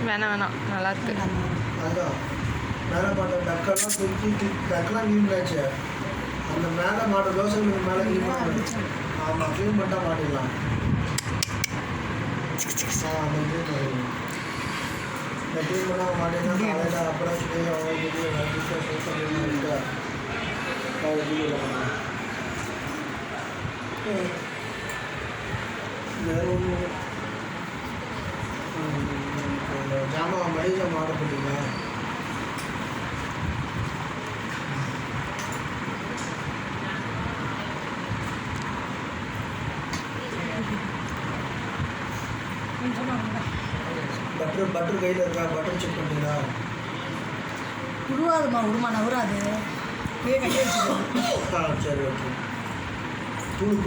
வேணாம் வேணாம் நல்லா இருக்கு. அதுதான் மேலே மாட்ட டக்கெல்லாம் தூக்கி டக்கெல்லாம் க்ளீன் ஆச்சு. அந்த மேலே மாட்ட தோசைகளுக்கு மேலே க்ளீன் பண்ண ஆமாம் க்ளீன் பண்ணிட்டா மாட்டிடலாம். அந்த க்ளீன் பண்ணிடலாம். இந்த க்ளீன் பண்ணால் மாட்டினா காலையில் அப்புறம் சொல்லி வேறு ஒன்று ஜாமான் மளிகை ஜாமான் ஆர்டர் பண்ணிங்களா? பட்டர் கையில் இருக்கா? பட்டர் செக் பண்ணுறீங்களா? உருவாதுமா நவராது. சரி ஓகே. தூள்